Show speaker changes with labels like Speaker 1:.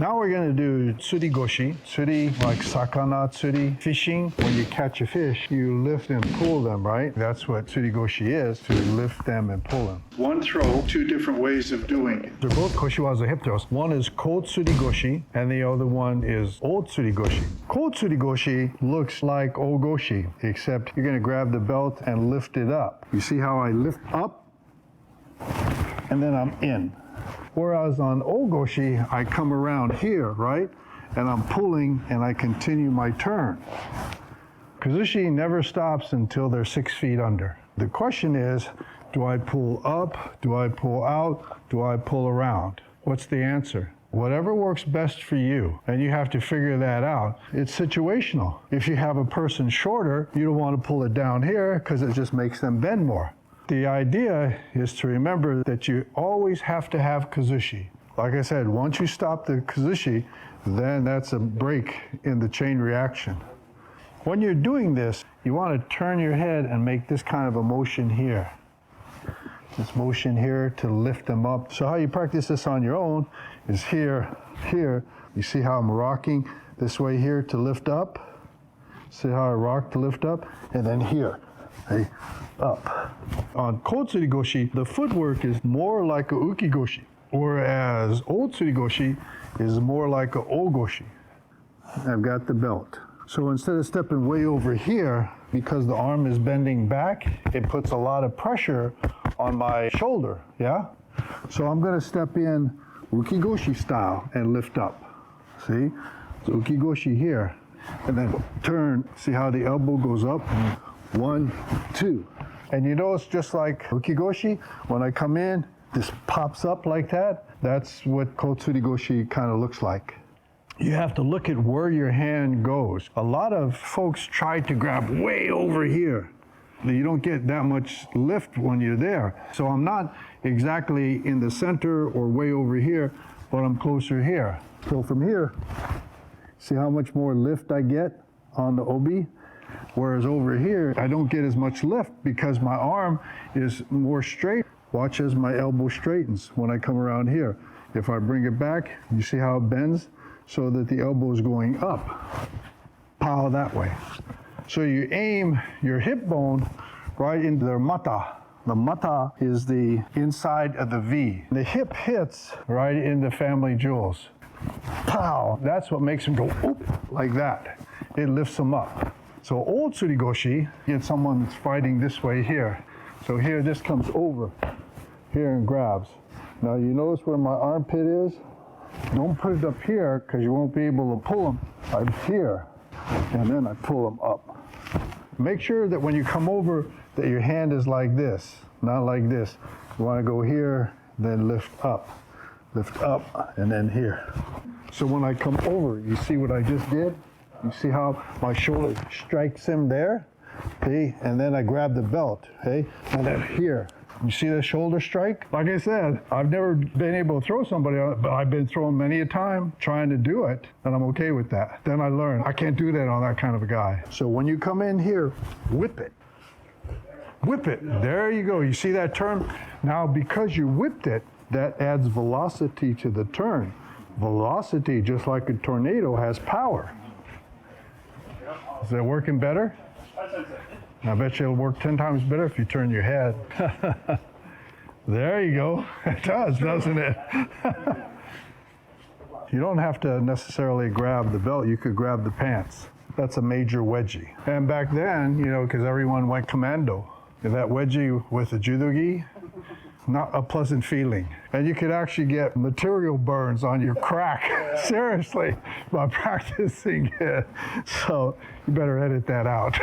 Speaker 1: Now we're going to do tsuri-goshi. Tsuri, like sakana tsuri, fishing. When you catch a fish, you lift and pull them, right? That's what tsuri-goshi is, to lift them and pull them. One throw, two different ways of doing it. They're both koshiwaza hip throws. One is ko-tsuri-goshi, and the other one is O-tsuri-goshi. Ko-tsuri-goshi looks like O-goshi, except you're going to grab the belt and lift it up. You see how I lift up, and then I'm in. Whereas on O-goshi, I come around here, right? And I'm pulling and I continue my turn. Kuzushi never stops until they're 6 feet under. The question is, do I pull up? Do I pull out? Do I pull around? What's the answer? Whatever works best for you, and you have to figure that out. It's situational. If you have a person shorter, you don't want to pull it down here because it just makes them bend more. The idea is to remember that you always have to have Kuzushi. Like I said, once you stop the Kuzushi, then that's a break in the chain reaction. When you're doing this, you want to turn your head and make this kind of a motion here. This motion here to lift them up. So how you practice this on your own is here, here. You see how I'm rocking this way here to lift up? See how I rock to lift up? And then here. Hey, up. On kotsuri-goshi, the footwork is more like a uki-goshi, whereas otsuri-goshi is more like a O-goshi. I've got the belt. So instead of stepping way over here, because the arm is bending back, it puts a lot of pressure on my shoulder, yeah? So I'm gonna step in uki-goshi style and lift up. See? So uki-goshi here, and then turn, see how the elbow goes up? 1, 2. And you notice just like uki-goshi, when I come in, this pops up like that. That's what kotsuri-goshi kind of looks like. You have to look at where your hand goes. A lot of folks try to grab way over here. You don't get that much lift when you're there. So I'm not exactly in the center or way over here, but I'm closer here. So from here, see how much more lift I get on the obi? Whereas over here, I don't get as much lift because my arm is more straight. Watch as my elbow straightens when I come around here. If I bring it back, you see how it bends? So that the elbow is going up. Pow that way. So you aim your hip bone right into the mata. The mata is the inside of the V. The hip hits right into family jewels. Pow! That's what makes them go oop, like that. It lifts them up. So O-tsuri-goshi, get someone that's fighting this way here. So here, this comes over here and grabs. Now you notice where my armpit is? Don't put it up here because you won't be able to pull them right here. And then I pull them up. Make sure that when you come over that your hand is like this, not like this. You want to go here, then lift up, and then here. So when I come over, you see what I just did? You see how my shoulder strikes him there? Okay, and then I grab the belt, okay? And then here. You see the shoulder strike? Like I said, I've never been able to throw somebody on it, but I've been thrown many a time trying to do it, and I'm okay with that. Then I learned I can't do that on that kind of a guy. So when you come in here, whip it. Whip it. There you go. You see that turn? Now, because you whipped it, that adds velocity to the turn. Velocity, just like a tornado, has power. Is that working better? I bet you it'll work 10 times better if you turn your head. There you go. It does, doesn't it? You don't have to necessarily grab the belt. You could grab the pants. That's a major wedgie. And back then, you know, because everyone went commando, that wedgie with the judo-gi, not a pleasant feeling. And you could actually get material burns on your crack, seriously, by practicing it. So you better edit that out.